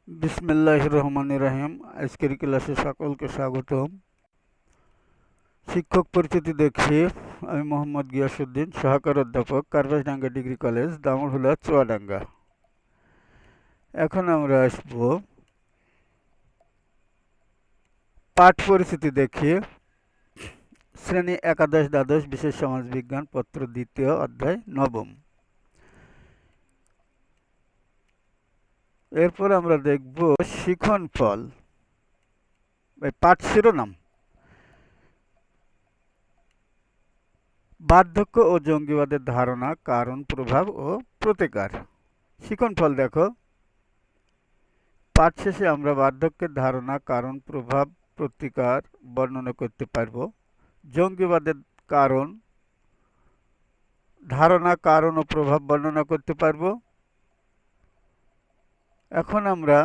বিসমিল্লাহির রহমানির রহিম। আজকের ক্লাসে সকলকে স্বাগতম। শিক্ষক পরিচিতি দেখছি। আমি মোহাম্মদ গিয়াসউদ্দিন, সহকারী অধ্যাপক, কার্বাসডাঙ্গা ডিগ্রি কলেজ, দামুড়হুলা, চুয়াডাঙ্গা। এখন আমরা আসব পাঠ পরিচিতি দেখি। শ্রেণী একাদশ দ্বাদশ বিশেষ সমাজবিজ্ঞান, পত্র দ্বিতীয়, অধ্যায় নবম। এরপর আমরা দেখব শিখন ফল। পাঠ শিরোনাম: বার্ধক্য ও জঙ্গিবাদের ধারণা, কারণ, প্রভাব ও প্রতিকার। শিখনফল দেখো। পাঠ শেষে আমরা বার্ধক্যের ধারণা, কারণ, প্রভাব, প্রতিকার বর্ণনা করতে পারব। জঙ্গিবাদের কারণ, ধারণা, কারণ ও প্রভাব বর্ণনা করতে পারব। এখন আমরা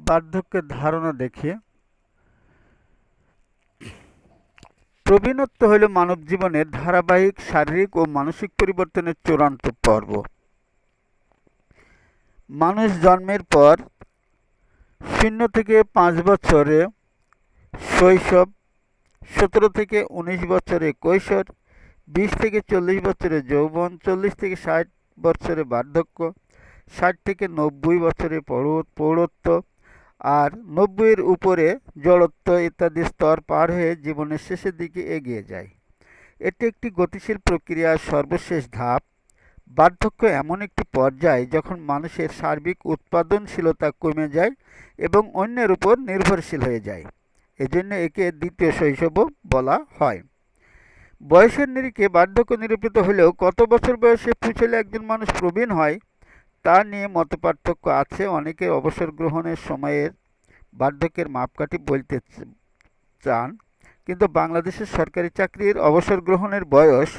বার্ধক্যের ধারণা দেখি। প্রবীণত্ব হল মানব জীবনের ধারাবাহিক শারীরিক ও মানসিক পরিবর্তনের চূড়ান্ত পর্ব। মানুষ জন্মের পর 0 থেকে 5 বছরে শৈশব, 17 থেকে 19 বছরে কৈশোর, 20 থেকে 40 বছরে যৌবন, 40 থেকে 60 বছরে বার্ধক্য, 60 থেকে 90 বছরে প্রৌঢ়ত্ব, আর 90-এর উপরে জড়ত্ব ইত্যাদি স্তর পার হয়ে জীবনের শেষের দিকে এগিয়ে যায়। এটি একটি গতিশীল প্রক্রিয়ার সর্বশেষ ধাপ। বার্ধক্য এমন একটি পর্যায় যখন মানুষের সার্বিক উৎপাদনশীলতা কমে যায় এবং অন্যের উপর নির্ভরশীল হয়ে যায়। এজন্য একে দ্বিতীয় শৈশবও বলা হয়। বয়সের নিরিখে বার্ধক্য নিরূপিত হলেও কত বছর বয়সে পৌঁছলে একজন মানুষ প্রবীণ হয় তা নিয়ে মতপার্থক্য আছে। অনেকে অবসর গ্রহণের সময়ের বার্ধক্যের মাপকাঠি বলতে চান, কিন্তু বাংলাদেশের সরকারি চাকরির অবসর গ্রহণের বয়স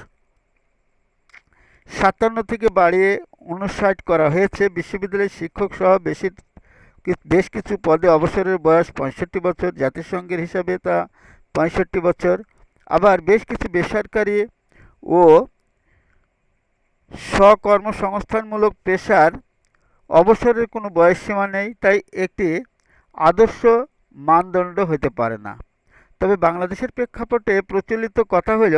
57 থেকে বাড়িয়ে 59 করা হয়েছে। বিশ্ববিদ্যালয়ের শিক্ষক সহ বেশ কিছু পদে অবসরের বয়স 65 বছর, জাতিসংঘের হিসাবে তা 65 বছর। আবার বেশ কিছু বেসরকারি ও স্বকর্মসংস্থানমূলক পেশার অবসরের কোনো বয়সসীমা নেই, তাই একটি আদর্শ মানদণ্ড হতে পারে না। তবে বাংলাদেশের প্রেক্ষাপটে প্রচলিত কথা হল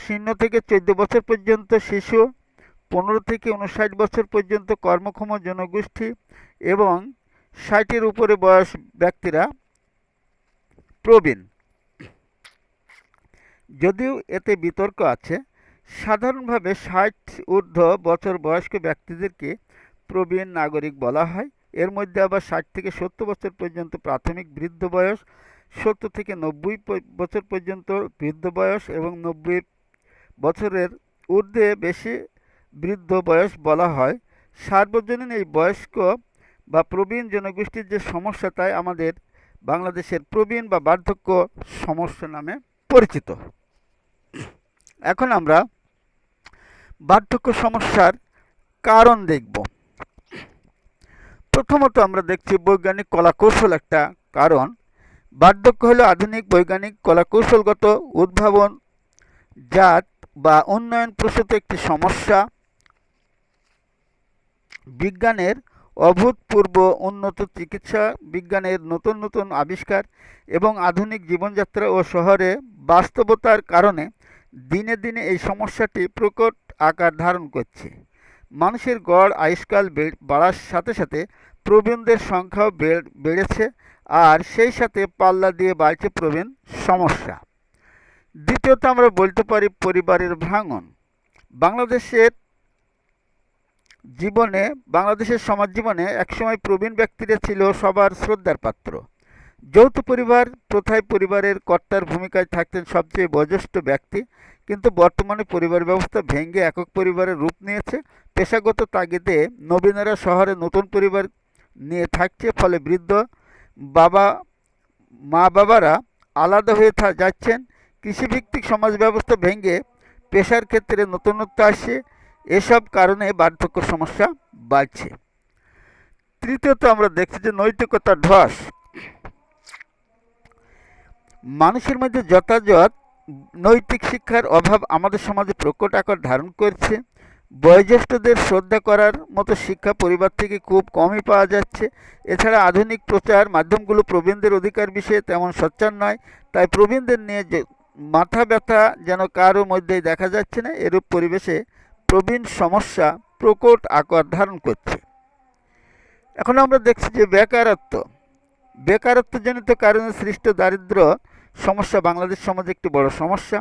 0 থেকে 14 বছর পর্যন্ত শিশু, 15 থেকে 59 বছর পর্যন্ত কর্মক্ষম জনগোষ্ঠী এবং 60-এর উপরে বয়স ব্যক্তিরা প্রবীণ। যদিও এতে বিতর্ক আছে। সাধারণভাবে 60 ঊর্ধ্ব বছর বয়স্ক ব্যক্তিদেরকে প্রবীণ নাগরিক বলা হয়। এর মধ্যে আবার 60 থেকে 70 বছর পর্যন্ত প্রাথমিক বৃদ্ধ বয়স, 70 থেকে 90 বছর পর্যন্ত বৃদ্ধ বয়স এবং 90 বছরের ঊর্ধ্বে বেশি বৃদ্ধ বয়স বলা হয়। সার্বজনীন এই বয়স্ক বা প্রবীণ জনগোষ্ঠীর যে সমস্যা, তাই আমাদের বাংলাদেশের প্রবীণ বা বার্ধক্য সমস্যা নামে পরিচিত। এখন আমরা বার্ধক্য সমস্যার কারণ দেখব। প্রথমত আমরা দেখছি বৈজ্ঞানিক কলাকৌশল একটা কারণ। বার্ধক্য হলো আধুনিক বৈজ্ঞানিক কলাকৌশলগত উদ্ভাবন, জাত বা উন্নয়ন প্রসূত একটি সমস্যা। বিজ্ঞানের অভূতপূর্ব উন্নত চিকিৎসা, বিজ্ঞানের নতুন নতুন আবিষ্কার এবং আধুনিক জীবনযাত্রা ও শহরে বাস্তবতার কারণে দিনে দিনে এই সমস্যাটি প্রকট আকার ধারণ করছে। মানুষের গড় আয়ুষ্কাল বাড়ার সাথে সাথে প্রবীণদের সংখ্যাও বেড়েছে, আর সেই সাথে পাল্লা দিয়ে বাড়ছে প্রবীণ সমস্যা। দ্বিতীয়ত আমরা বলতে পারি পরিবারের ভাঙন। বাংলাদেশের সমাজ জীবনে একসময় প্রবীণ ব্যক্তিরা ছিল সবার শ্রদ্ধার পাত্র। যৌথ পরিবার প্রথায় পরিবারের কর্তার ভূমিকায় থাকতেন সবচেয়ে বয়োজ্যেষ্ঠ ব্যক্তি, কিন্তু বর্তমানে পরিবার ব্যবস্থা ভেঙে একক পরিবারের রূপ নিয়েছে। পেশাগত তাগিদে নবীনেরা শহরে নতুন পরিবার নিয়ে থাকছে, ফলে বৃদ্ধ মা বাবারা আলাদা হয়ে যাচ্ছেন। কৃষিভিত্তিক সমাজ ব্যবস্থা ভেঙে পেশার ক্ষেত্রে নতুনত্ব আসছে। এসব কারণে বার্ধক্য সমস্যা বাড়ছে। তৃতীয়ত আমরা দেখছি যে নৈতিকতার ধস। মানুষের মধ্যে যথাযথ নৈতিক শিক্ষার অভাব আমাদের সমাজে প্রকট আকার ধারণ করছে। বয়োজ্যেষ্ঠদের শ্রদ্ধা করার মতো শিক্ষা পরিবার থেকে খুব কমই পাওয়া যাচ্ছে। এছাড়া আধুনিক প্রচার মাধ্যমগুলো প্রবীণদের অধিকার বিষয়ে তেমন সোচ্চার নয়, তাই প্রবীণদের নিয়ে মাথা ব্যথা যেন কারো মধ্যেই দেখা যাচ্ছে না। এরূপ পরিবেশে প্রবীণ সমস্যা প্রকট আকার ধারণ করছে। এখন আমরা দেখছি যে বেকারত্বজনিত কারণে সৃষ্ট দারিদ্র সমস্যা বাংলাদেশ সমাজে একটি বড় সমস্যা।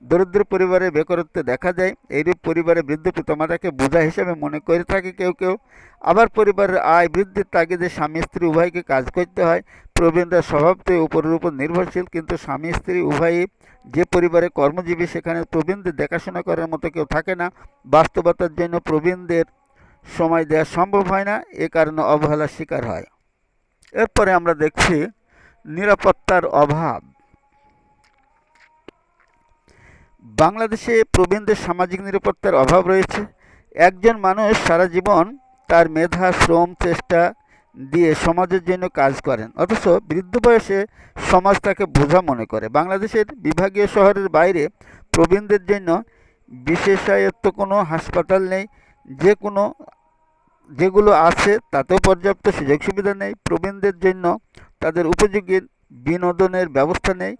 দরিদ্র পরিবারে বেকারত্ব দেখা যায়। এইরূপ পরিবারে বৃদ্ধ পিতামাতাকে বোঝা হিসেবে মনে করে থাকে কেউ কেউ। আবার পরিবারের আয় বৃদ্ধির তাগিদে স্বামী স্ত্রী উভয়কে কাজ করতে হয়। প্রবীণরা স্বভাবতই উপরের উপর নির্ভরশীল, কিন্তু স্বামী স্ত্রী উভয়ই যে পরিবারে কর্মজীবী সেখানে প্রবীণদের দেখাশোনা করার মতো কেউ থাকে না। বাস্তবতার জন্য প্রবীণদের সময় দেওয়া সম্ভব হয় না, এ কারণে অবহেলার শিকার হয়। এরপরে আমরা দেখছি নিরাপত্তার অভাব। বাংলাদেশে প্রবীণদের সামাজিক নিরাপত্তার অভাব রয়েছে। একজন মানুষ সারা জীবন তার মেধা, শ্রম, চেষ্টা দিয়ে সমাজের জন্য কাজ করেন, অথচ বৃদ্ধ বয়সে সমাজ তাকে বোঝা মনে করে। বাংলাদেশের বিভাগীয় শহরের বাইরে প্রবীণদের জন্য বিশেষায়ত্ত কোনো হাসপাতাল নেই, যেগুলো আছে তাতেও পর্যাপ্ত সুযোগ সুবিধা নেই। প্রবীণদের জন্য তাদের উপযোগী বিনোদনের ব্যবস্থা নেই।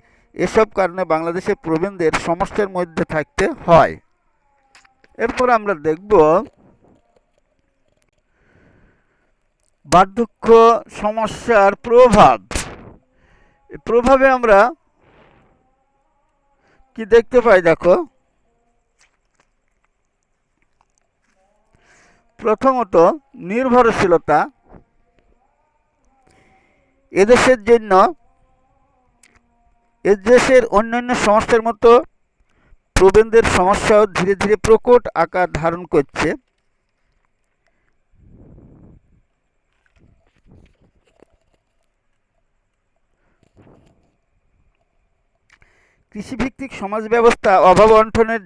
এসব কারণে বাংলাদেশের প্রবীণদের সমস্যার মধ্যে থাকতে হয়। এরপর আমরা দেখব বার্ধক্য সমস্যার প্রভাব। প্রভাবে আমরা কি দেখতে পাই দেখো। প্রথমত নির্ভরশীলতা। এদেশের অন্যান্য সমস্যার মতো প্রবীণদের সমস্যাও ধীরে ধীরে প্রকট আকার ধারণ করছে। কৃষিভিত্তিক সমাজ ব্যবস্থা, অভাব অনটনের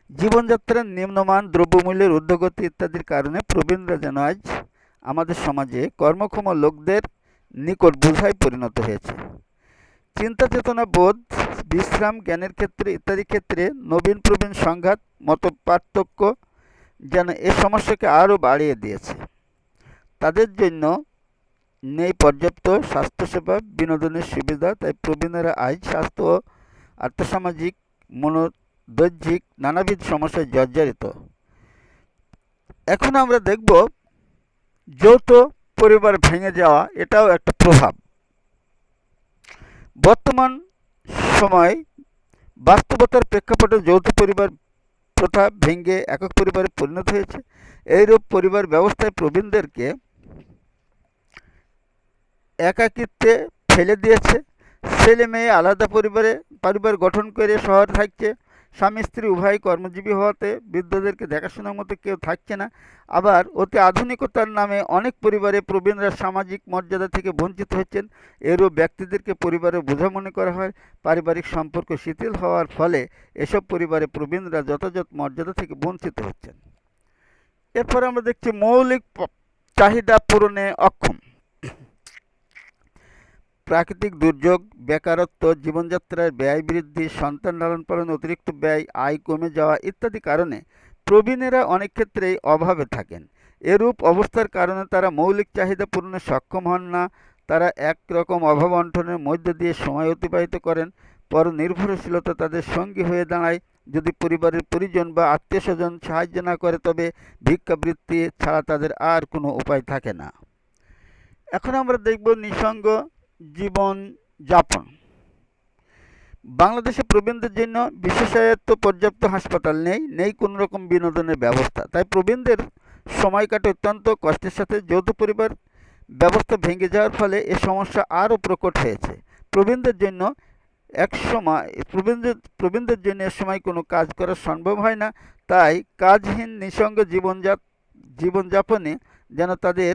জীবনযাত্রার নিম্নমান, দ্রব্যমূল্যের ঊর্ধ্বগতি ইত্যাদির কারণে প্রবীণরা যেন আজ আমাদের সমাজে কর্মক্ষম লোকদের নিকট বোঝায় পরিণত হয়েছে। চিন্তা চেতনা বোধ, বিশ্রাম, জ্ঞানের ক্ষেত্রে ইত্যাদি ক্ষেত্রে নবীন প্রবীণ সংঘাত, মত পার্থক্য যেন এ সমস্যাকে আরও বাড়িয়ে দিয়েছে। তাদের জন্য নেই পর্যাপ্ত স্বাস্থ্যসেবা, বিনোদনের সুবিধা, তাই প্রবীণেরা আজ স্বাস্থ্য ও আর্থসামাজিক, মনোদৈহিক নানাবিধ সমস্যায় জর্জরিত। এখন আমরা দেখব যৌথ পরিবার ভেঙে যাওয়া, এটাও একটা প্রভাব। বর্তমান সময় বাস্তবতার প্রেক্ষাপটে যৌথ পরিবার প্রথা ভেঙে একক পরিবারে পরিণত হয়েছে। এইরূপ পরিবার ব্যবস্থায় প্রবীণদেরকে একাকিত্বে ফেলে দিয়েছে। ছেলে মেয়ে আলাদা পরিবার গঠন করে শহরে থাকছে। স্বামী স্ত্রী উভয় কর্মজীবী হওয়াতে বৃদ্ধদেরকে দেখাশোনার মতো কেউ থাকছে না। আবার অতি আধুনিকতার নামে অনেক পরিবারে প্রবীণরা সামাজিক মর্যাদা থেকে বঞ্চিত হচ্ছেন। এরূপ ব্যক্তিদেরকে পরিবারের বোঝা মনে করা হয়। পারিবারিক সম্পর্ক শিথিল হওয়ার ফলে এসব পরিবারে প্রবীণরা যথাযথ মর্যাদা থেকে বঞ্চিত হচ্ছেন। এরপর আমরা দেখছি মৌলিক চাহিদা পূরণে অক্ষম। প্রাকৃতিক দুর্যোগ, বেকারত্ব, জীবনযাত্রার ব্যয় বৃদ্ধি, সন্তান লালন পালনে অতিরিক্ত ব্যয়, আয় কমে যাওয়া ইত্যাদি কারণে প্রবীণেরা অনেক ক্ষেত্রেই অভাবে থাকেন। এরূপ অবস্থার কারণে তারা মৌলিক চাহিদা পূরণে সক্ষম হন না। তারা একরকম অভাব অনটনের মধ্য দিয়ে সময় অতিবাহিত করেন। পরনির্ভরশীলতা তাদের সঙ্গী হয়ে দাঁড়ায়। যদি পরিবারের পরিজন বা আত্মীয় স্বজন সাহায্য না করে তবে ভিক্ষাবৃত্তি ছাড়া তাদের আর কোনো উপায় থাকে না। এখন আমরা দেখব নিঃসঙ্গ জীবনযাপন। বাংলাদেশে প্রবীণদের জন্য বিশেষায়ত্ত পর্যাপ্ত হাসপাতাল নেই কোনো রকম বিনোদনের ব্যবস্থা। তাই প্রবীণদের সময় কাটে অত্যন্ত কষ্টের সাথে। যৌথ পরিবার ব্যবস্থা ভেঙে যাওয়ার ফলে এ সমস্যা আরও প্রকট হয়েছে। প্রবীণদের জন্য এ সময় কোনো কাজ করা সম্ভব হয় না। তাই কাজহীন নিঃসঙ্গ জীবনযাপনে যেন তাদের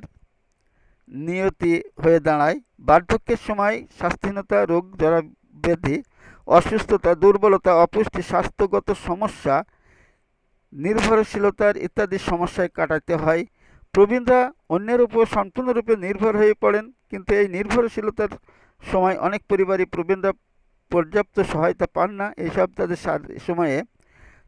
নিয়তি হয়ে দাঁড়ায়। বার্ধক্যের সময় স্বাস্থ্যহীনতা, রোগ জরাব্যাধি, অসুস্থতা, দুর্বলতা, অপুষ্টি, স্বাস্থ্যগত সমস্যা, নির্ভরশীলতার ইত্যাদি সমস্যায় কাটাতে হয়। প্রবীণরা অন্যের উপর সম্পূর্ণরূপে নির্ভর হয়ে পড়েন, কিন্তু এই নির্ভরশীলতার সময় অনেক পরিবারই প্রবীণরা পর্যাপ্ত সহায়তা পান না। এইসব তাদের সময়ে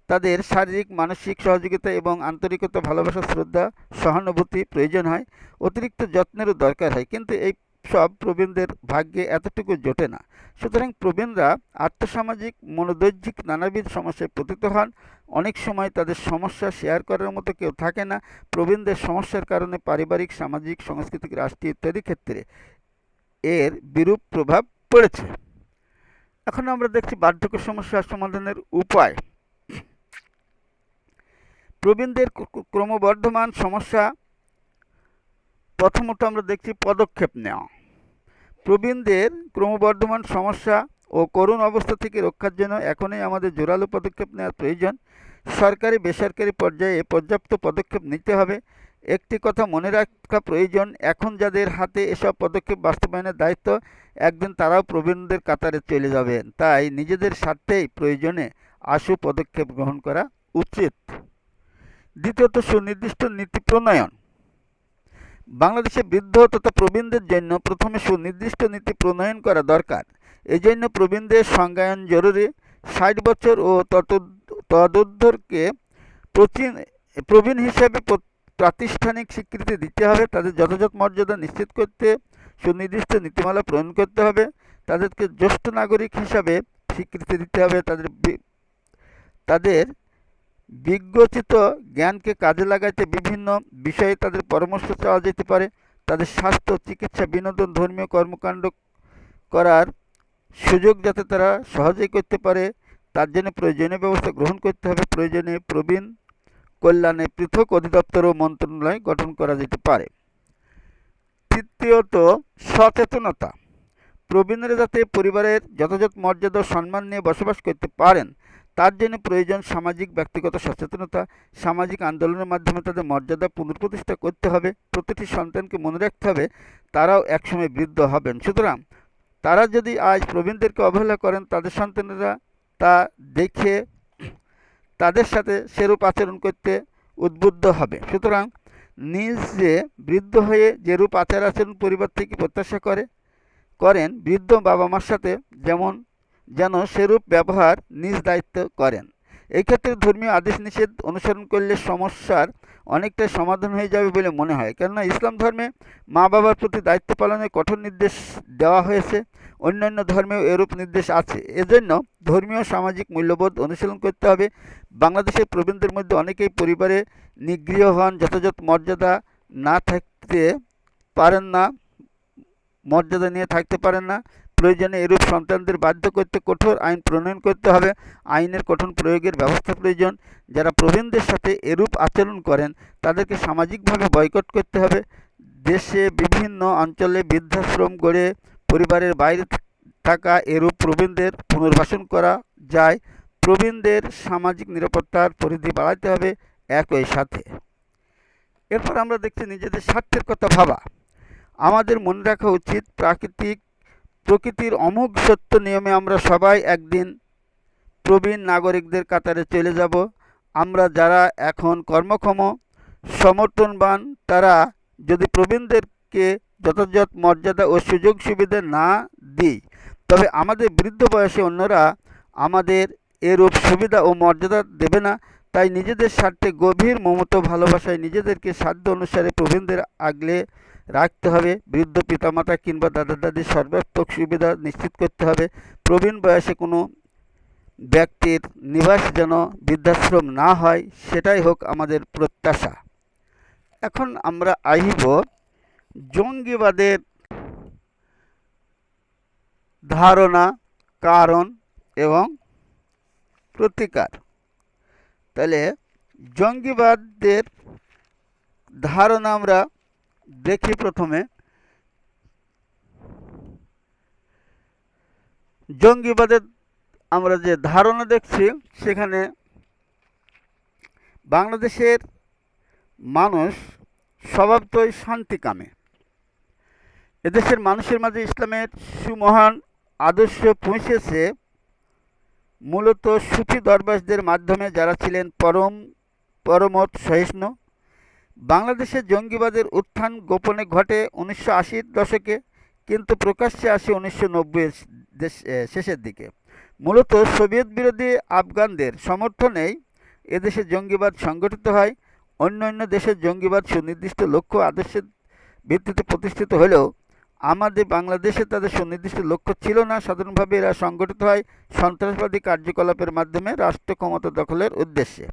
তাদের শারীরিক মানসিক সহযোগিতা এবং আন্তরিকতা, ভালোবাসা, শ্রদ্ধা, সহানুভূতি প্রয়োজন হয়। অতিরিক্ত যত্নেরও দরকার হয়, কিন্তু এই সব প্রবীণদের ভাগ্যে এতটুকু জোটে না। সুতরাং প্রবীণরা আর্থসামাজিক মনোদৈর্ঘিক নানাবিধ সমস্যায় পতিত হন। অনেক সময় তাদের সমস্যা শেয়ার করার মতো কেউ থাকে না। প্রবীণদের সমস্যার কারণে পারিবারিক, সামাজিক, সাংস্কৃতিক, রাষ্ট্রীয় ইত্যাদি ক্ষেত্রে এর বিরূপ প্রভাব পড়েছে। এখন আমরা দেখছি বার্ধক্য সমস্যা সমাধানের উপায়। প্রবীণদের ক্রমবর্ধমান সমস্যা, প্রথমত আমরা দেখছি পদক্ষেপ নেওয়া। প্রবীণদের ক্রমবর্ধমান সমস্যা ও করুণ অবস্থা থেকে রক্ষার জন্য এখনই আমাদের জোরালো পদক্ষেপ নেওয়ার প্রয়োজন। সরকারি বেসরকারি পর্যায়ে পর্যাপ্ত পদক্ষেপ নিতে হবে। একটি কথা মনে রাখা প্রয়োজন, এখন যাদের হাতে এসব পদক্ষেপ বাস্তবায়নের দায়িত্ব, একদিন তারাও প্রবীণদের কাতারে চলে যাবেন। তাই নিজেদের স্বার্থেই প্রয়োজনে আশু পদক্ষেপ গ্রহণ করা উচিত। দ্বিতীয়ত, সুনির্দিষ্ট নীতি প্রণয়ন। বাংলাদেশে বৃদ্ধ তথা প্রবীণদের জন্য প্রথমে সুনির্দিষ্ট নীতি প্রণয়ন করা দরকার। এজন্য প্রবীণদের সংজ্ঞায়ন জরুরি। 60 বছর ও তদূর্ধ্বকে প্রবীণ হিসেবে প্রাতিষ্ঠানিক স্বীকৃতি দিতে হবে। তাদের যথাযথ মর্যাদা নিশ্চিত করতে সুনির্দিষ্ট নীতিমালা প্রণয়ন করতে হবে। তাদেরকে জ্যেষ্ঠ নাগরিক হিসাবে স্বীকৃতি দিতে হবে। তাদের বিজ্ঞোচিত জ্ঞানকে কাজে লাগাইতে বিভিন্ন বিষয়ে তাদের পরামর্শ চাওয়া যেতে পারে। তাদের স্বাস্থ্য, চিকিৎসা, বিনোদন, ধর্মীয় কর্মকাণ্ড করার সুযোগ যাতে তারা সহজেই করতে পারে, তার জন্য প্রয়োজনীয় ব্যবস্থা গ্রহণ করতে হবে। প্রয়োজনে প্রবীণ কল্যাণে পৃথক অধিদপ্তর ও মন্ত্রণালয় গঠন করা যেতে পারে। তৃতীয়ত, সচেতনতা। প্রবীণরা যাতে পরিবারের যথাযথ মর্যাদা ও সম্মান নিয়ে বসবাস করতে পারেন, তার জন্য প্রয়োজন সামাজিক ব্যক্তিগত সচেতনতা। সামাজিক আন্দোলনের মাধ্যমে তাদের মর্যাদা পুনঃপ্রতিষ্ঠা করতে হবে। প্রতিটি সন্তানকে মনে রাখতে হবে তারাও একসময় বৃদ্ধ হবেন। সুতরাং তারা যদি আজ প্রবীণদেরকে অবহেলা করেন, তাদের সন্তানেরা তা দেখে তাদের সাথে সেরূপ আচরণ করতে উদ্বুদ্ধ হবে। সুতরাং নিজে বৃদ্ধ হয়ে যেরূপ আচার আচরণ পরিবার থেকে প্রত্যাশা করেন, বৃদ্ধ বাবা মার সাথে যেন সেরূপ ব্যবহার নিজ দায়িত্ব করেন। এই ক্ষেত্রে ধর্মীয় আদেশ নিষেধ অনুসরণ করলে সমস্যার অনেকটাই সমাধান হয়ে যাবে বলে মনে হয়। কেননা ইসলাম ধর্মে মা বাবার প্রতি দায়িত্ব পালনের কঠোর নির্দেশ দেওয়া হয়েছে। অন্যান্য ধর্মেও এরূপ নির্দেশ আছে। এজন্য ধর্মীয় সামাজিক মূল্যবোধ অনুশীলন করতে হবে। বাংলাদেশের প্রবীণদের মধ্যে অনেকেই পরিবারে নিগৃহ হন, যথাযথ মর্যাদা নিয়ে থাকতে পারেন না। প্রয়োজনে এরূপ সন্তানদের বাধ্য করতে কঠোর আইন প্রণয়ন করতে হবে। আইনের কঠোর প্রয়োগের ব্যবস্থা প্রয়োজন। যারা প্রবীণদের সাথে এরূপ আচরণ করেন তাদেরকে সামাজিকভাবে বয়কট করতে হবে। দেশে বিভিন্ন অঞ্চলে বৃদ্ধাশ্রম গড়ে পরিবারের বাইরে থাকা এরূপ প্রবীণদের পুনর্বাসন করা যায়। প্রবীণদের সামাজিক নিরাপত্তার পরিধি বাড়াতে হবে একই সাথে। এরপর আমরা দেখছি নিজেদের স্বার্থের কথা ভাবা। আমাদের মনে রাখা উচিত, প্রকৃতির অমোঘ সত্য নিয়মে আমরা সবাই একদিন প্রবীণ নাগরিকদের কাতারে চলে যাব। আমরা যারা এখন কর্মক্ষম, সমর্থনবান, তারা যদি প্রবীণদেরকে যথাযথ মর্যাদা ও সুযোগ সুবিধা না দিই, তবে আমাদের বৃদ্ধ বয়সে অন্যরা আমাদের এরূপ সুবিধা ও মর্যাদা দেবে না। তাই নিজেদের স্বার্থে গভীর মমতা ভালোবাসায় নিজেদেরকে সাধ্য অনুসারে প্রবীণদের আগলে রাখতে হবে। বৃদ্ধ পিতামাতা কিংবা দাদা দাদির সর্বাত্মক সুবিধা নিশ্চিত করতে হবে। প্রবীণ বয়সে কোনো ব্যক্তির নিবাস যেন বৃদ্ধাশ্রম না হয়, সেটাই হোক আমাদের প্রত্যাশা। এখন আমরা আসব জঙ্গিবাদের ধারণা, কারণ এবং প্রতিকার। তাহলে জঙ্গিবাদের ধারণা আমরা দেখি। প্রথমে জঙ্গিবাদের আমরা যে ধারণা দেখছি, সেখানে বাংলাদেশের মানুষ স্বভাবতই শান্তিকামী। এদেশের মানুষের মাঝে ইসলামের সুমহান আদর্শ পৌঁছেছে মূলত সুফি দরবেশদের মাধ্যমে, যারা ছিলেন পরমত সহিষ্ণু। বাংলাদেশে জঙ্গিবাদের উত্থান গোপনে ঘটে 1980-র দশকে, কিন্তু প্রকাশ্যে আসে 1990-এর শেষের দিকে। মূলত সোভিয়েত বিরোধী আফগানদের সমর্থনেই এদেশে জঙ্গিবাদ সংগঠিত হয়। অন্যান্য দেশের জঙ্গিবাদ সুনির্দিষ্ট লক্ষ্য আদর্শের ভিত্তিতে প্রতিষ্ঠিত হলেও আমাদের বাংলাদেশে তাদের সুনির্দিষ্ট লক্ষ্য ছিল না। সাধারণভাবে এরা সংগঠিত হয় সন্ত্রাসবাদী কার্যকলাপের মাধ্যমে রাষ্ট্র ক্ষমতা দখলের উদ্দেশ্যে।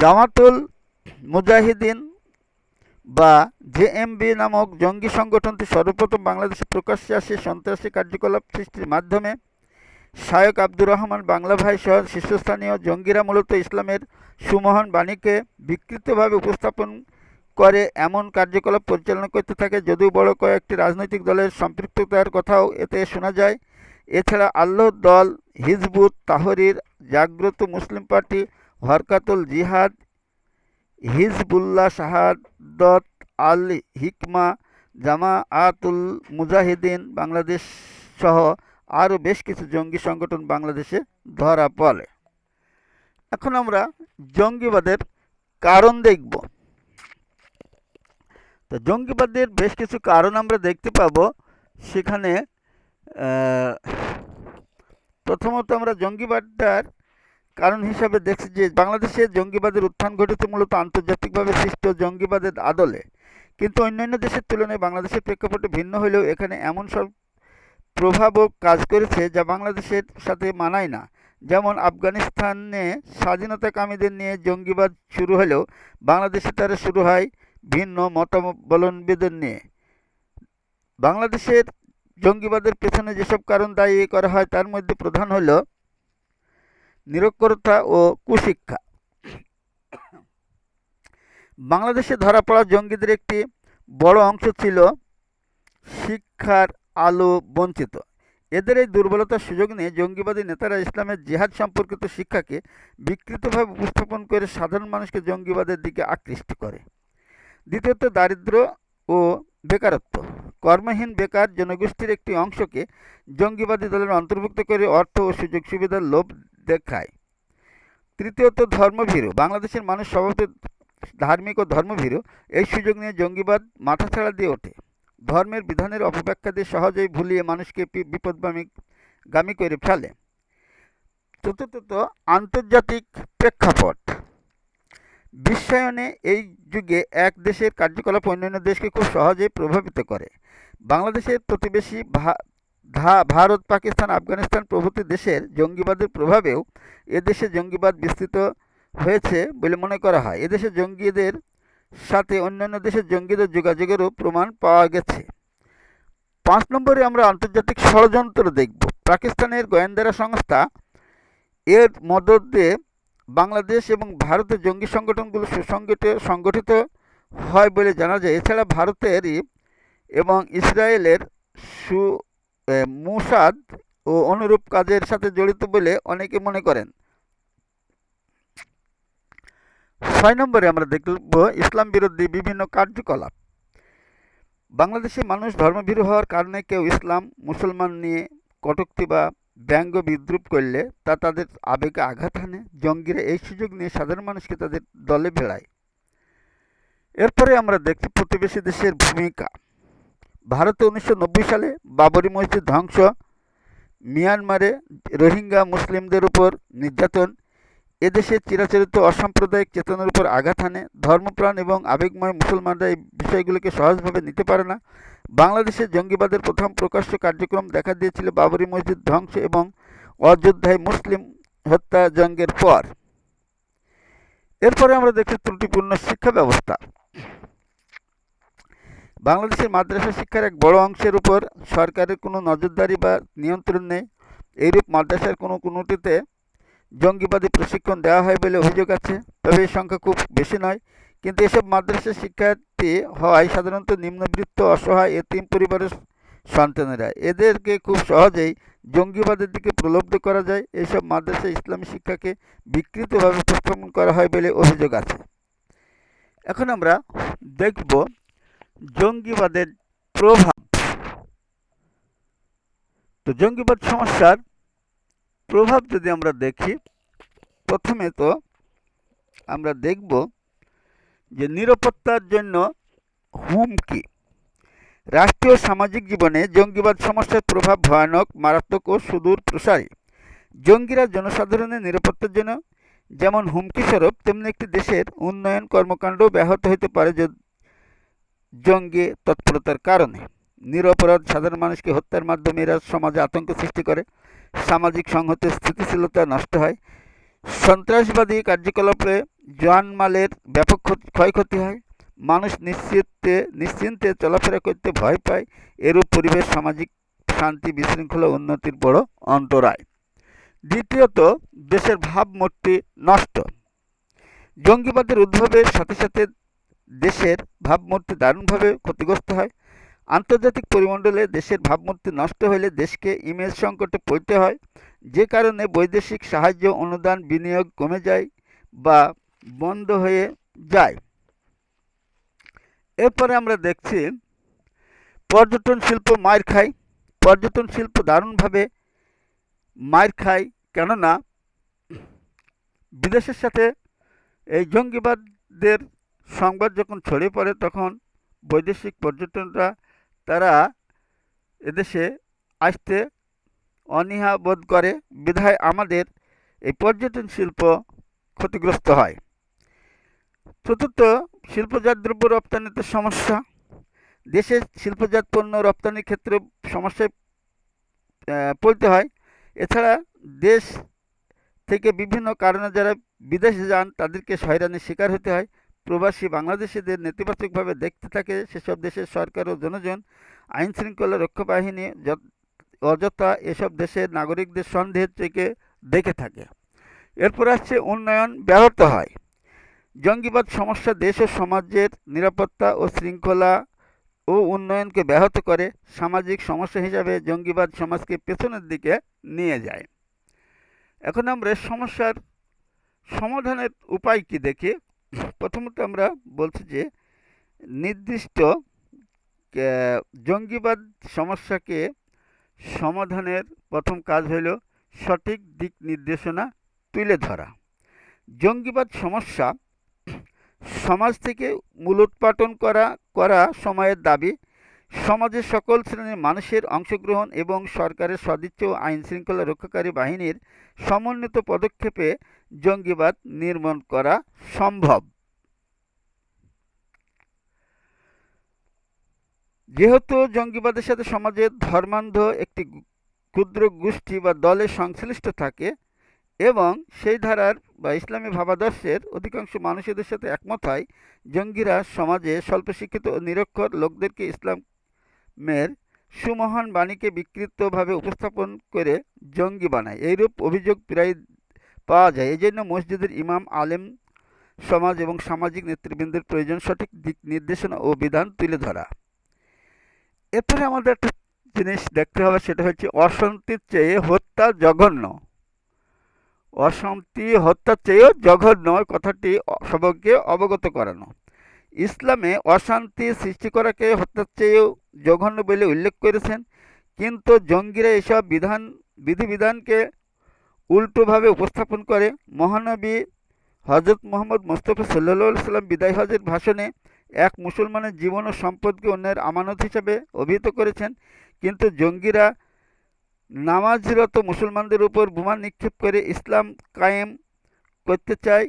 জামাতুল মুজাহিদিন বা জেএমবি নামক জঙ্গি সংগঠনটি সর্বপ্রথম বাংলাদেশে প্রকাশ্যে আসে সন্ত্রাসী কার্যকলাপ সৃষ্টির মাধ্যমে। শায়ক আব্দুর রহমান বাংলা ভাই সহ শীর্ষস্থানীয় জঙ্গিরা মূলত ইসলামের সুমহান বাণীকে বিকৃতভাবে উপস্থাপন করে এমন কার্যকলাপ পরিচালনা করতে থাকে। যদিও বড় কয়েকটি রাজনৈতিক দলের সম্পৃক্ততার কথাও এতে শোনা যায়। এছাড়া আল্লাহর দল, হিজবুত তাহরির, জাগ্রত মুসলিম পার্টি, হরকাতুল জিহাদ, হিজবুল্লাহ, শাহাদত আল হিকমা, জামাআতুল মুজাহিদিন বাংলাদেশ সহ আরও বেশ কিছু জঙ্গি সংগঠন বাংলাদেশে ধরা পড়ে। এখন আমরা জঙ্গিবাদের কারণ দেখব। তো জঙ্গিবাদের বেশ কিছু কারণ আমরা দেখতে পাবো সেখানে। প্রথমত আমরা জঙ্গিবাদটার কারণ হিসাবে দেখছি যে বাংলাদেশে জঙ্গিবাদের উত্থান ঘটেছে মূলত আন্তর্জাতিকভাবে সৃষ্ট জঙ্গিবাদের আদলে, কিন্তু অন্যান্য দেশের তুলনায় বাংলাদেশের প্রেক্ষাপটে ভিন্ন হলেও এখানে এমন সব প্রভাবও কাজ করেছে যা বাংলাদেশের সাথে মানায় না। যেমন আফগানিস্তানে স্বাধীনতাকামীদের নিয়ে জঙ্গিবাদ শুরু হলেও বাংলাদেশে তারা শুরু হয় ভিন্ন মতাবলম্বীদের নিয়ে। বাংলাদেশের জঙ্গিবাদের পেছনে যেসব কারণ দায়ী করা হয় তার মধ্যে প্রধান হল নিরক্ষরতা ও কুশিক্ষা। বাংলাদেশে ধরা পড়া জঙ্গিদের একটি বড় অংশ ছিল শিক্ষার আলো বঞ্চিত। এদের এই দুর্বলতার সুযোগ নিয়ে জঙ্গিবাদী নেতারা ইসলামের জিহাদ সম্পর্কিত শিক্ষাকে বিকৃতভাবে উপস্থাপন করে সাধারণ মানুষকে জঙ্গিবাদের দিকে আকৃষ্ট করে। দ্বিতীয়ত দারিদ্র্য ও বেকারত্ব। কর্মহীন বেকার জনগোষ্ঠীর একটি অংশকে জঙ্গিবাদী দলের অন্তর্ভুক্ত করে অর্থ ও সুযোগ সুবিধার লোভ দেখায়। তৃতীয়ত ধর্মভীরু। বাংলাদেশের মানুষ স্বভাবতই ধার্মিক ও ধর্মভীরু। এই সুযোগ নিয়ে জঙ্গিবাদ মাথাছাড়া দিয়ে ওঠে। ধর্মের বিধানের অপব্যাখ্যা দিয়ে সহজেই ভুলিয়ে মানুষকে বিপদগামী করে ফেলে। চতুর্থত আন্তর্জাতিক প্রেক্ষাপট। বিশ্বায়নে এই যুগে এক দেশের কার্যকলাপ অন্যান্য দেশকে খুব সহজেই প্রভাবিত করে। বাংলাদেশের প্রতিবেশী ভারত, পাকিস্তান, আফগানিস্তান প্রভৃতি দেশের জঙ্গিবাদের প্রভাবেও এদেশে জঙ্গিবাদ বিস্তৃত হয়েছে বলে মনে করা হয়। এদেশে জঙ্গিদের সাথে অন্যান্য দেশের জঙ্গিদের যোগাযোগেরও প্রমাণ পাওয়া গেছে। 5 নম্বরে আমরা আন্তর্জাতিক ষড়যন্ত্র দেখব। পাকিস্তানের গোয়েন্দা সংস্থা এর মদদে বাংলাদেশ এবং ভারতের জঙ্গি সংগঠনগুলো সংগঠিত হয় বলে জানা যায়। এছাড়া ভারতের এবং ইসরায়েলের মোসাদ ও অনুরূপ কাজের সাথে জড়িত বলে অনেকে মনে করেন। 6 নম্বরে আমরা দেখব ইসলাম বিরোধী বিভিন্ন কার্যকলাপ। বাংলাদেশে মানুষ ধর্মভীরু হওয়ার কারণে কেউ ইসলাম, মুসলমান নিয়ে কটূক্তি বা ব্যঙ্গ বিদ্রুপ করলে তা তাদের আবেগে আঘাত হানে। জঙ্গিরা এই সুযোগ নিয়ে সাধারণ মানুষকে তাদের দলে ভেড়ায়। এরপরে আমরা দেখছি প্রতিবেশী দেশের ভূমিকা। ভারতে 1990 সালে বাবরি মসজিদ ধ্বংস, মিয়ানমারে রোহিঙ্গা মুসলিমদের উপর নির্যাতন এদেশের চিরাচরিত অসাম্প্রদায়িক চেতনার উপর আঘাত হানে। ধর্মপ্রাণ এবং আবেগময় মুসলমানরা এই বিষয়গুলোকে সহজভাবে নিতে পারে না। বাংলাদেশের জঙ্গিবাদের প্রথম প্রকাশ্য কার্যক্রম দেখা দিয়েছিল বাবরি মসজিদ ধ্বংস এবং অযোধ্যায় মুসলিম হত্যাযজ্ঞের পর। এরপরে আমরা দেখছি ত্রুটিপূর্ণ শিক্ষা ব্যবস্থা। বাংলাদেশের মাদ্রাসা শিক্ষার এক বড় অংশের উপর সরকারের কোনো নজরদারি বা নিয়ন্ত্রণ নেই। এইরূপ মাদ্রাসার কোনোটিতে জঙ্গিবাদী প্রশিক্ষণ দেওয়া হয় বলে অভিযোগ আছে, তবে এই সংখ্যা খুব বেশি নয়। কিন্তু এসব মাদ্রাসার শিক্ষার্থী হয় সাধারণত নিম্নবিত্ত, অসহায়, এতিম পরিবারের সন্তানেরা। এদেরকে খুব সহজেই জঙ্গিবাদের দিকে প্রলুব্ধ করা যায়। এইসব মাদ্রাসায় ইসলামী শিক্ষাকে বিকৃতভাবে উপস্থাপন করা হয় বলে অভিযোগ আছে। এখন আমরা দেখব জঙ্গিবাদের প্রভাব। তো জঙ্গিবাদ সমস্যার প্রভাব যদি আমরা দেখি, প্রথমে তো আমরা দেখব যে নিরাপত্তার জন্য হুমকি। রাষ্ট্রীয় সামাজিক জীবনে জঙ্গিবাদ সমস্যার প্রভাব ভয়ানক, মারাত্মক ও সুদূর প্রসারী। জঙ্গিরা জনসাধারণের নিরাপত্তার জন্য যেমন হুমকিস্বরূপ, তেমনি একটি দেশের উন্নয়ন কর্মকাণ্ডও ব্যাহত হতে পারে জঙ্গি তৎপরতার কারণে। নিরপরাধ সাধারণ মানুষকে হত্যার মাধ্যমে এরা সমাজে আতঙ্ক সৃষ্টি করে, সামাজিক সংহতি স্থিতিশীলতা নষ্ট হয়, সন্ত্রাসবাদী কার্যকলাপে জানমালের ব্যাপক ক্ষয়ক্ষতি হয়, মানুষ নিশ্চিন্তে চলাফেরা করতে ভয় পায়। এরূপ পরিবেশ সামাজিক শান্তি, বিশৃঙ্খলা, উন্নতির বড় অন্তরায়। দ্বিতীয়ত, দেশের ভাবমূর্তি নষ্ট। জঙ্গিবাদের উদ্ভবের সাথে সাথে দেশের ভাবমূর্তি দারুণভাবে ক্ষতিগ্রস্ত হয়। আন্তর্জাতিক পরিমণ্ডলে দেশের ভাবমূর্তি নষ্ট হলে দেশকে ইমেজ সংকটে পড়তে হয়, যে কারণে বৈদেশিক সাহায্য, অনুদান, বিনিয়োগ কমে যায় বা বন্ধ হয়ে যায়। এরপরে আমরা দেখছি পর্যটন শিল্প মার খায়। পর্যটন শিল্প দারুণভাবে মার খায়, কেননা বিদেশের সাথে এই জঙ্গিবাদদের সংবাদ যখন ছড়িয়ে পড়ে, তখন বৈদেশিক পর্যটনরা তারা এদেশে আসতে অনীহা বোধ করে, বিধায় আমাদের এই পর্যটন শিল্প ক্ষতিগ্রস্ত হয়। চতুর্থ, শিল্পজাত দ্রব্য রপ্তানিতে সমস্যা। দেশে শিল্পজাত পণ্য রপ্তানির ক্ষেত্রে সমস্যায় পড়তে হয়। এছাড়া দেশ থেকে বিভিন্ন কারণে যারা বিদেশে যান তাদেরকে হয়রানির শিকার হতে হয়। প্রবাসী বাংলাদেশিদের নেতিবাচকভাবে দেখতে থাকে সেসব দেশের সরকার ও জনগণ। আইন শৃঙ্খলা রক্ষা বাহিনী অযথা এসব দেশের নাগরিকদের সন্দেহের চোখে দেখে থাকে। এরপর আসছে উন্নয়ন ব্যাহত হয়। জঙ্গিবাদ সমস্যা দেশ ও সমাজের নিরাপত্তা ও শৃঙ্খলা ও উন্নয়নকে ব্যাহত করে। সামাজিক সমস্যা হিসাবে জঙ্গিবাদ সমাজকে পেছনের দিকে নিয়ে যায়। এখন আমরা সমস্যার সমাধানের উপায় কি দেখি। প্রথমত আমরা বলছি যে নির্দিষ্ট জঙ্গিবাদ সমস্যাকে সমাধানের প্রথম কাজ হইল সঠিক দিক নির্দেশনা তুলে ধরা। জঙ্গিবাদ সমস্যা সমাজ থেকে মূলোৎপাটন করা সময়ের দাবি। সমাজের সকল শ্রেণীর মানুষের অংশগ্রহণ এবং সরকারের সদিচ্ছা ও আইন শৃঙ্খলা রক্ষাকারী বাহিনীর সমন্বিত পদক্ষেপে জঙ্গিবাদ নির্মূল করা সম্ভব। যেহেতু জঙ্গিবাদের সাথে সমাজের ধর্মান্ধ একটি ক্ষুদ্র গোষ্ঠী বা দলের সংশ্লিষ্ট থাকে এবং সেই ধারার বা ইসলামী ভাবাদর্শের অধিকাংশ মানুষ এদের সাথে একমত হয়, জঙ্গিরা সমাজে স্বল্প শিক্ষিত ও নিরক্ষর লোকদেরকে ইসলামের সুমহান বাণীকে বিকৃতভাবে উপস্থাপন করে জঙ্গি বানায়। এইরূপ অভিযোগ প্রায় পাওয়া যায়। এই জন্য মসজিদের ইমাম, আলেম সমাজ এবং সামাজিক নেতৃবৃন্দের প্রয়োজন সঠিক দিক নির্দেশনা ও বিধান তুলে ধরা। এরপরে আমাদের একটা জিনিস দেখতে হবে, সেটা হচ্ছে অশান্তির চেয়ে হত্যা জঘন্য। অশান্তি হত্যার চেয়েও জঘন্য কথাটি সবাইকে অবগত করানো। ইসলামে অশান্তি সৃষ্টি করাকে হত্যার চেয়েও জঘন্য বলে উল্লেখ করেছেন, কিন্তু জঙ্গিরা এসব বিধিবিধানকে উল্টোভাবে উপস্থাপন করে। মহানবী হজরত মুহাম্মদ মুস্তাফা সাল্লাল্লাহু সাল্লাম বিদায় হজের ভাষণে এক মুসলমানের জীবন ও সম্পদকে অন্যের আমানত হিসাবে অভিহিত করেছেন, কিন্তু জঙ্গিরা নামাজরত মুসলমানদের উপর বোমা নিক্ষেপ করে ইসলাম কায়েম করতে চায়।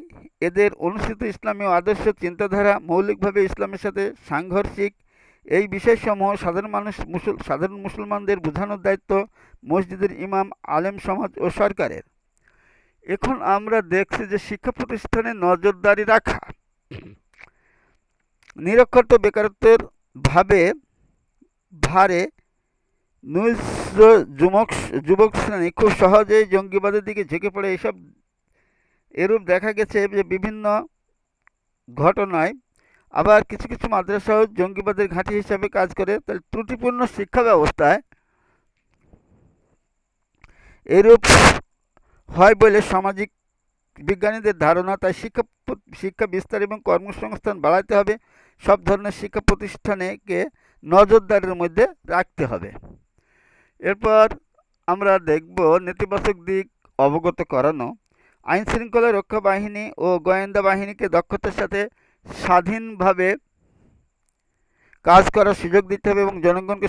এদের অনুসৃত ইসলামীয় আদর্শ চিন্তাধারা মৌলিকভাবে ইসলামের সাথে সাংঘর্ষিক। এই বিষয়সমূহ সাধারণ মুসলমানদের বোঝানোর দায়িত্ব মসজিদের ইমাম, আলেম সমাজ ও সরকারের। এখন আমরা দেখছি যে শিক্ষা প্রতিষ্ঠানে নজরদারি রাখা। নিরক্ষরতা বেকারত্বের ভারে যুবক শ্রেণী খুব সহজেই জঙ্গিবাদের দিকে ঝুঁকে পড়ে। এরূপ দেখা গেছে যে বিভিন্ন ঘটনায়। আবার কিছু কিছু মাদ্রাসাও জঙ্গিবাদের ঘাঁটি হিসাবে কাজ করে। তাহলে ত্রুটিপূর্ণ শিক্ষা ব্যবস্থায় এরূপ হয় বলে সামাজিক বিজ্ঞানীদের ধারণা। তাই শিক্ষা বিস্তার এবং কর্মসংস্থান বাড়াতে হবে। সব ধরনের শিক্ষা প্রতিষ্ঠানকে নজরদারির মধ্যে রাখতে হবে। এরপর আমরা দেখব নেতিবাচক দিক অবগত করানো। আইন শৃঙ্খলা রক্ষা বাহিনী ও গোয়েন্দা বাহিনীকে দক্ষতার সাথে স্বাধীনভাবে কাজ করার সুযোগ দিতে হবে এবং জনগণকে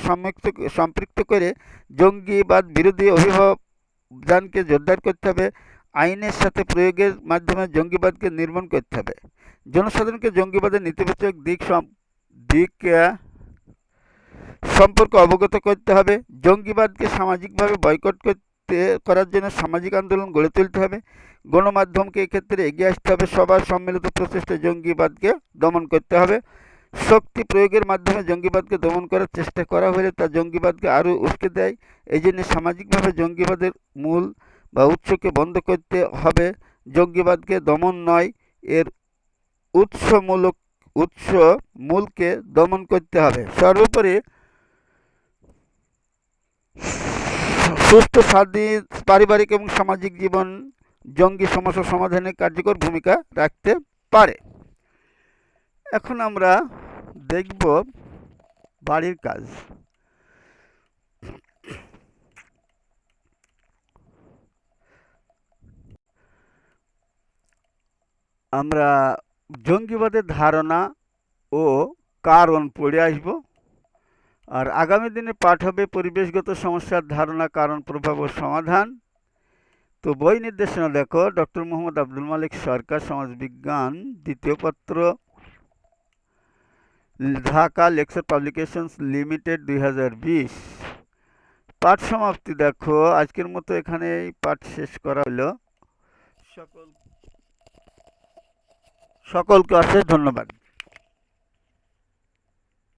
সম্পৃক্ত করে জঙ্গিবাদ বিরোধী অভিযানকে জোরদার করতে হবে। আইনের সাথে প্রয়োগের মাধ্যমে জঙ্গিবাদকে নির্মূল করতে হবে। জনসাধারণকে জঙ্গিবাদের নেতিবাচক দিক সম্পর্কে অবগত করতে হবে। জঙ্গিবাদকে সামাজিকভাবে বয়কট করার জন্য সামাজিক আন্দোলন গড়ে তুলতে হবে। গণমাধ্যমকে এক্ষেত্রে এগিয়ে আসতে হবে। সবার সম্মিলিত প্রচেষ্টায় জঙ্গিবাদকে দমন করতে হবে। শক্তি প্রয়োগের মাধ্যমে জঙ্গিবাদকে দমন করার চেষ্টা করা হলে তা জঙ্গিবাদকে আরও উস্কে দেয়। এই জন্য সামাজিকভাবে জঙ্গিবাদের মূল বা উৎসকে বন্ধ করতে হবে। জঙ্গিবাদকে দমন নয়, এর মূলকে দমন করতে হবে। সর্বোপরি সুস্থ স্বাধীন পারিবারিক এবং সামাজিক জীবন জঙ্গি সমস্যা সমাধানে কার্যকর ভূমিকা রাখতে পারে। এখন আমরা দেখব বাড়ির কাজ। আমরা জঙ্গিবাদের ধারণা ও কারণ পড়ে আসব। আর আগামী দিনে পাঠ হবে পরিবেশগত সমস্যার ধারণা, কারণ, প্রভাব ও সমাধান। তো বই নির্দেশনা দেখো, ডক্টর মোহাম্মদ আব্দুল মালিক সরকার, সমাজবিজ্ঞান, দ্বিতীয় পত্র, ঢাকা লেকচার পাবলিকেশনস লিমিটেড, 2020। পাঠ সমাপ্তি দেখো, আজকের মতো এখানেই পাঠ শেষ করা হলো। সকলকে অশেষ ধন্যবাদ।